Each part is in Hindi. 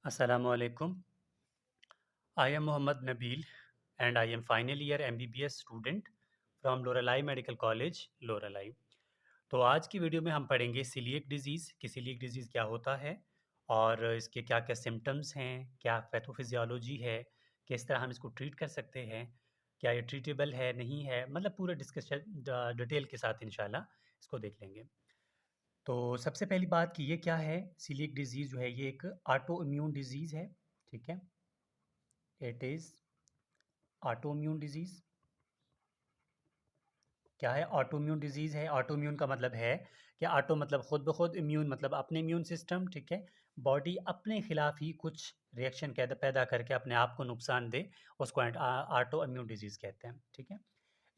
Assalamualaikum. I am Mohammad Nabil and I am final year MBBS student from Lorelei Medical College, Lorelei. तो आज की वीडियो में हम पढ़ेंगे सीलिएक डिजीज़ कि सीलिएक डिजीज़ क्या होता है और इसके क्या क्या सिम्टम्स हैं, क्या पैथोफिजियोलॉजी है, किस तरह हम इसको ट्रीट कर सकते हैं, क्या ये ट्रीटेबल है, नहीं है, मतलब पूरा डिस्कशन डिटेल के साथ इंशाल्लाह इसको देख लेंगे। तो सबसे पहली बात कि ये क्या है, सीलिएक डिजीज़ जो है ये एक ऑटो इम्यून डिजीज़ है, ठीक है। It is auto immune disease. क्या है? ऑटो इम्यून डिजीज़ है। ऑटो इम्यून का मतलब है कि ऑटो मतलब खुद ब खुद, इम्यून मतलब अपने इम्यून सिस्टम, ठीक है। बॉडी अपने खिलाफ ही कुछ रिएक्शन पैदा करके अपने आप को नुकसान दे, उसको ऑटो इम्यून डिजीज़ कहते हैं, ठीक है।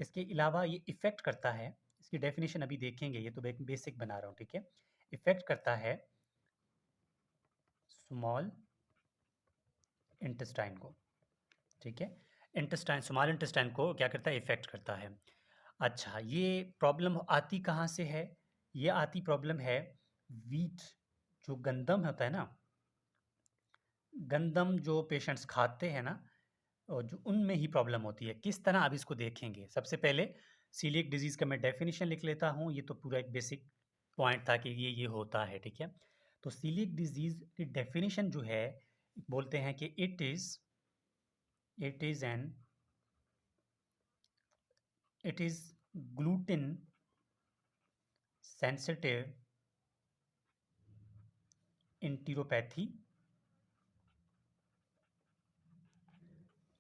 इसके अलावा ये इफ़ेक्ट करता है, इसकी डेफिनेशन अभी देखेंगे, ये तो बेसिक बना रहा हूँ, ठीक है। इफ़ेक्ट करता है स्मॉल इंटेस्टाइन को, ठीक है। इंटेस्टाइन, स्मॉल इंटेस्टाइन को क्या करता है? इफ़ेक्ट करता है। अच्छा, ये प्रॉब्लम आती कहाँ से है? ये आती प्रॉब्लम है वीट, जो गंदम होता है ना, गंदम जो पेशेंट्स खाते हैं ना, और जो उनमें ही प्रॉब्लम होती है। किस तरह? अब इसको देखेंगे। सबसे पहले सीलिएक डिजीज़ का मैं डेफिनेशन लिख लेता हूँ, ये तो पूरा एक बेसिक पॉइंट था कि ये होता है, ठीक है। तो सीलिएक डिजीज़ की डेफिनेशन जो है, बोलते हैं कि it is gluten sensitive enteropathy,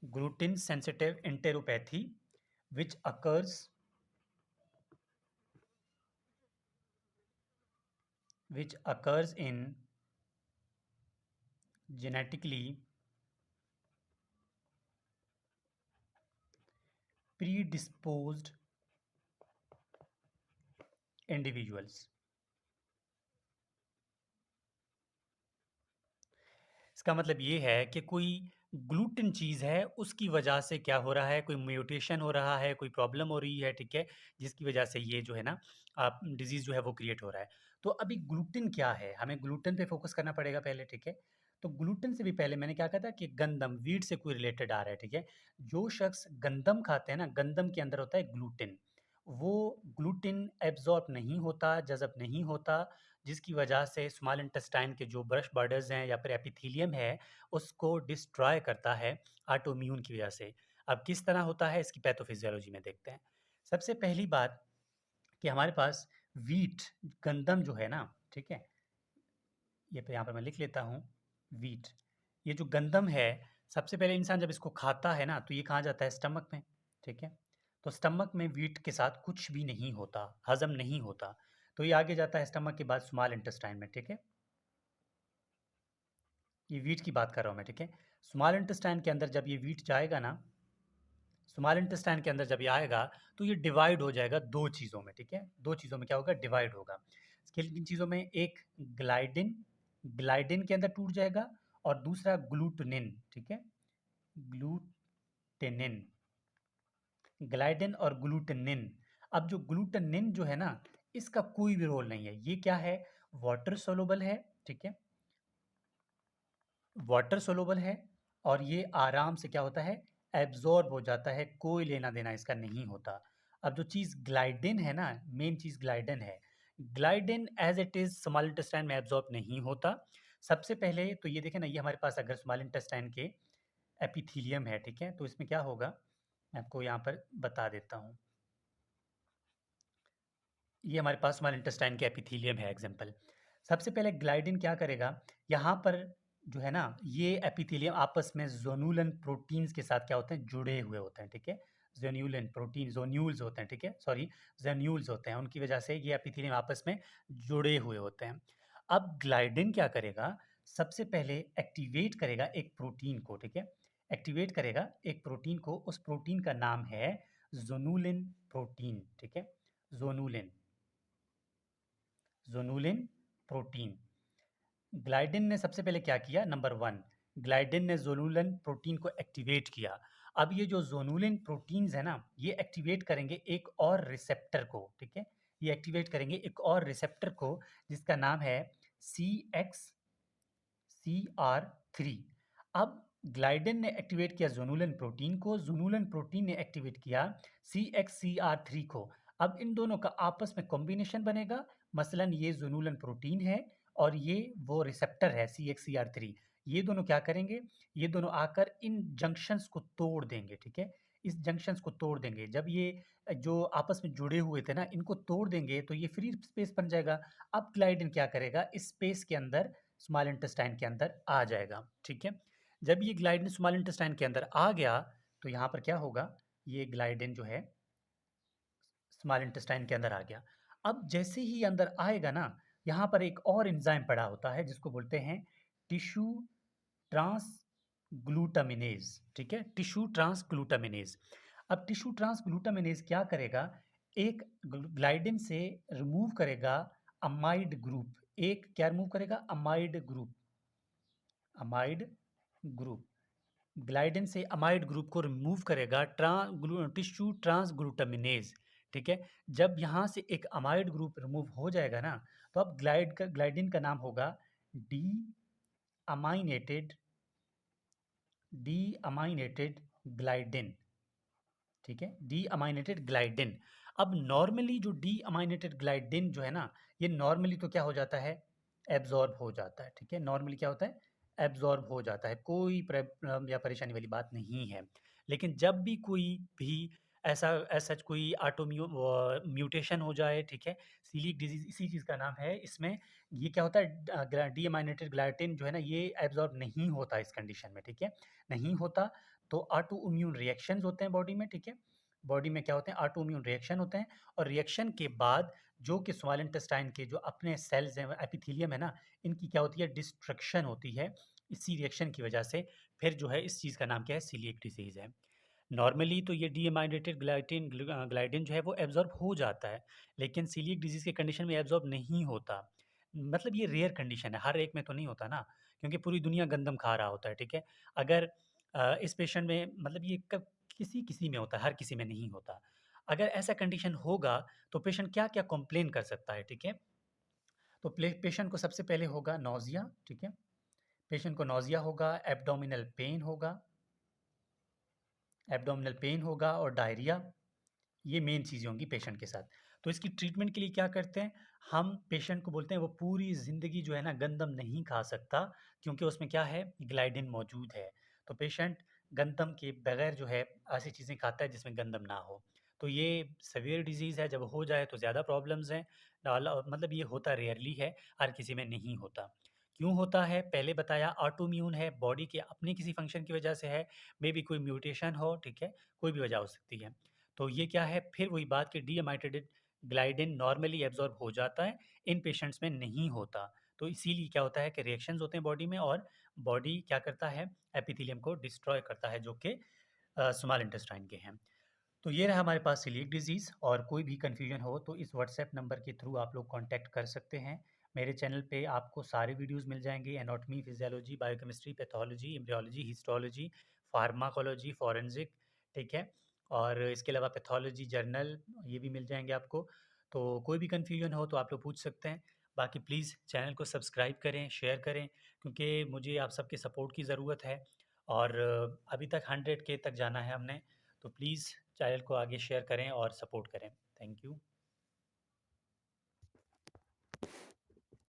gluten sensitive enteropathy, which occurs in genetically predisposed individuals. इसका मतलब ये है कि कोई ग्लूटेन चीज़ है, उसकी वजह से क्या हो रहा है, कोई म्यूटेशन हो रहा है, कोई प्रॉब्लम हो रही है, ठीक है, जिसकी वजह से ये जो है ना डिजीज़ जो है वो क्रिएट हो रहा है। तो अभी ग्लूटेन क्या है? हमें ग्लूटेन पे फोकस करना पड़ेगा पहले, ठीक है। तो ग्लूटेन से भी पहले मैंने क्या कहा था कि गंदम, व्हीट से कोई रिलेटेड आ रहा है, ठीक है। जो शख्स गंदम खाते हैं ना, गंदम के अंदर होता है ग्लूटेन। वो ग्लूटेन एब्ज़ॉर्ब नहीं होता, जज़ब नहीं होता, जिसकी वजह से स्मॉल इंटेस्टाइन के जो ब्रश बॉर्डर्स हैं या फिर एपिथेलियम है, उसको डिस्ट्रॉय करता है ऑटोइम्यून की वजह से। अब किस तरह होता है, इसकी पैथोफिजियोलॉजी में देखते हैं। सबसे पहली बात कि हमारे पास व्हीट, गंदम जो है ना, ठीक है, ये पे यहाँ पर मैं लिख लेता हूँ व्हीट। ये जो गंदम है, सबसे पहले इंसान जब इसको खाता है ना, तो ये कहाँ जाता है? स्टमक में, ठीक है। तो स्टमक में व्हीट के साथ कुछ भी नहीं होता, हजम नहीं होता, तो ये आगे जाता है स्टमक के बाद स्मॉल इंटेस्टाइन में, ठीक है। ये व्हीट की बात कर रहा हूँ मैं, ठीक है। स्मॉल इंटेस्टाइन के अंदर जब ये व्हीट जाएगा ना, स्मॉल इंटेस्टाइन के अंदर जब ये आएगा, तो ये डिवाइड हो जाएगा दो चीज़ों में, ठीक है। दो चीज़ों में क्या होगा? डिवाइड होगा। किन चीज़ों में? एक ग्लाइडिन, ग्लाइडिन के अंदर टूट जाएगा, और दूसरा ग्लूटनिन, ठीक है। ग्लूटेनिन, ग्लाइडिन और ग्लूटेनिन। अब जो ग्लूटेनिन जो है ना, इसका कोई भी रोल नहीं है। ये क्या है? वाटर सोलुबल है, ठीक है, वाटर सोलुबल है, और ये आराम से क्या होता है? एब्जॉर्ब हो जाता है, कोई लेना देना इसका नहीं होता। अब जो चीज़ ग्लाइडिन है ना, मेन चीज़ ग्लाइडिन है। Gliadin as it is small intestine में एब्जॉर्ब नहीं होता। सबसे पहले तो ये देखें ना, ये हमारे पास अगर स्मॉल इंटेस्टाइन के एपिथीलियम है, ठीक है, तो इसमें क्या होगा, मैं आपको यहाँ पर बता देता हूँ। ये हमारे पास स्मॉल इंटेस्टाइन के एपिथेलियम है एग्जाम्पल। सबसे पहले ग्लाइडिन क्या करेगा, यहाँ पर जो है ना, ये एपिथेलियम आपस में जोनुलन प्रोटीन्स के साथ क्या होते हैं? जुड़े हुए होते हैं, ठीक है। जोन्यूलन प्रोटीन, जोन्यूल्स होते हैं, ठीक है, सॉरी, जोन्यूल्स होते हैं, उनकी वजह से ये एपिथेलियम आपस में जुड़े हुए होते हैं। अब ग्लाइडिन क्या करेगा? सबसे पहले एक्टिवेट करेगा एक प्रोटीन को, ठीक है। एक्टिवेट करेगा एक प्रोटीन को, उस प्रोटीन का नाम है जोनुलिन प्रोटीन, ठीक है, जोनुलिन, जोनुलिन प्रोटीन। ग्लाइडिन ने सबसे पहले क्या किया? नंबर वन, ग्लाइडिन ने जोनुलिन प्रोटीन को एक्टिवेट किया। अब ये जो जोनुलिन प्रोटीन्स है ना, ये एक्टिवेट करेंगे एक और रिसेप्टर को, ठीक है। ये एक्टिवेट करेंगे एक और रिसेप्टर को, जिसका नाम है CXCR 3। अब ग्लाइडिन ने एक्टिवेट किया ज़ोनुलिन प्रोटीन को, ज़ोनुलिन प्रोटीन ने एक्टिवेट किया CXCR3 को। अब इन दोनों का आपस में कॉम्बिनेशन बनेगा, मसलन ये ज़ोनुलिन प्रोटीन है और ये वो रिसेप्टर है CXCR3। ये दोनों क्या करेंगे? ये दोनों आकर इन जंक्शंस को तोड़ देंगे, ठीक है? इस जंक्शंस को तोड़ देंगे। जब ये जो आपस में जुड़े हुए थे ना, इनको तोड़ देंगे तो ये फ्री स्पेस बन जाएगा। अब ग्लाइडिन क्या करेगा? इस स्पेस के अंदर स्मॉल इंटेस्टाइन के अंदर आ जाएगा, ठीक है? जब ये ग्लाइडिन स्मॉल इंटेस्टाइन के अंदर आ गया तो यहाँ पर क्या होगा? ये ग्लाइडिन जो है स्मॉल इंटेस्टाइन के अंदर आ गया। अब जैसे ही अंदर आएगा ना, यहाँ पर एक और एंजाइम पड़ा होता है जिसको बोलते हैं टिश्यू ट्रांसग्लूटामिनेज, ठीक है? टिश्यू ट्रांसग्लूटामिनेज। अब टिश्यू ट्रांसग्लूटामिनेज क्या करेगा? एक ग्लाइडिन से रिमूव करेगा अमाइड ग्रुप। एक क्या रिमूव करेगा? Amide group. अमाइड ग्रुप ग्लाइडिन से अमाइड ग्रुप को रिमूव करेगा टिश्यू ट्रांसग्लूटामिनेज, ठीक है? जब यहाँ से एक अमाइड ग्रुप रिमूव हो जाएगा ना, तो अब ग्लाइडिन का नाम होगा डी अमाइनेटेड डी अमाइनेटेड ग्लाइडिन, ठीक है? डी अमाइनेटेड ग्लाइडिन। अब नॉर्मली जो डी अमाइनेटेड ग्लाइडिन जो है ना, ये नॉर्मली तो क्या हो जाता है? एब्जॉर्ब हो जाता है, ठीक है? नॉर्मली क्या होता है? एब्जॉर्ब हो जाता है, कोई प्रॉब्लम या परेशानी वाली बात नहीं है। लेकिन जब भी कोई भी ऐसा ऐसा कोई म्यूटेशन हो जाए, ठीक है? सीलिएक डिजीज़ इसी चीज़ का नाम है। इसमें ये क्या होता है? डी अमाइनेटेड ग्लाइडिन जो है ना, ये एब्जॉर्ब नहीं होता इस कंडीशन में, ठीक है? नहीं होता तो ऑटो इम्यून रिएक्शंस होते हैं बॉडी में, ठीक है? बॉडी में क्या होते हैं? ऑटो इम्यून रिएक्शन होते हैं और रिएक्शन के बाद जो कि स्मॉल इंटेस्टाइन के जो अपने सेल्स हैं, एपिथेलियम है ना, इनकी क्या होती है? डिस्ट्रक्शन होती है। इसी रिएक्शन की वजह से फिर जो है इस चीज़ का नाम क्या है? सीलिएक डिजीज़ है। नॉर्मली तो ये डीएमाइलेटेड ग्लाइडिन जो है वो एब्ज़ॉर्ब हो जाता है, लेकिन सीलिएक डिजीज़ के कंडीशन में एब्ज़ॉर्ब नहीं होता। मतलब ये रेयर कंडीशन है, हर एक में तो नहीं होता ना, क्योंकि पूरी दुनिया गंदम खा रहा होता है, ठीक है? अगर इस पेशेंट में मतलब ये कब किसी-किसी में होता है, हर किसी में नहीं होता। अगर ऐसा कंडीशन होगा, तो पेशेंट क्या-क्या कंप्लेन कर सकता है, ठीक है? तो पेशेंट को सबसे पहले होगा नौज़िया, ठीक है? पेशेंट को नौज़िया होगा, एब्डोमिनल पेन होगा, एब्डोमिनल पेन होगा और डायरिया। ये मेन चीज़ें होंगी पेशेंट के साथ। तो इसकी ट्रीटमेंट के लिए क्या करते हैं, हम पेशेंट को बोलते हैं वो पूरी ज़िंदगी जो है ना गंदम नहीं खा सकता, क्योंकि उसमें क्या है? ग्लाइडिन मौजूद है। तो पेशेंट गंदम के बगैर जो है ऐसी चीज़ें खाता है जिसमें गंदम ना हो। तो ये सीवियर डिज़ीज़ है, जब हो जाए तो ज़्यादा प्रॉब्लम्स हैं। मतलब ये होता रेयरली है, हर किसी में नहीं होता। क्यों होता है? पहले बताया ऑटोइम्यून है, बॉडी के अपने किसी फंक्शन की वजह से है, मेबी कोई म्यूटेशन हो, ठीक है? कोई भी वजह हो सकती है। तो ये क्या है? फिर वही बात कि डीअमाइटेटेड ग्लाइडिन नॉर्मली एब्ज़ॉर्ब हो जाता है, इन पेशेंट्स में नहीं होता। तो इसीलिए क्या होता है कि रिएक्शंस होते हैं बॉडी में और बॉडी क्या करता है? एपिथेलियम को डिस्ट्रॉय करता है, जो कि स्मॉल इंटेस्टाइन के हैं। तो ये रहा हमारे पास सीलिएक डिज़ीज़। और कोई भी कन्फ्यूजन हो तो इस व्हाट्सएप नंबर के थ्रू आप लोग कॉन्टैक्ट कर सकते हैं। मेरे चैनल पे आपको सारे वीडियोज़ मिल जाएँगे, anatomy, physiology, biochemistry, pathology, embryology, histology, pharmacology, forensic, ठीक है? और इसके अलावा पैथोलॉजी जर्नल ये भी मिल जाएँगे आपको। तो कोई भी कन्फ्यूजन हो तो आप लोग पूछ सकते हैं। बाकी प्लीज़ चैनल को सब्सक्राइब करें, शेयर करें, क्योंकि मुझे आप सबके सपोर्ट की ज़रूरत है। और अभी तक 100 के तक जाना है हमने, तो प्लीज़ चैनल को आगे शेयर करें और सपोर्ट करें। Thank you.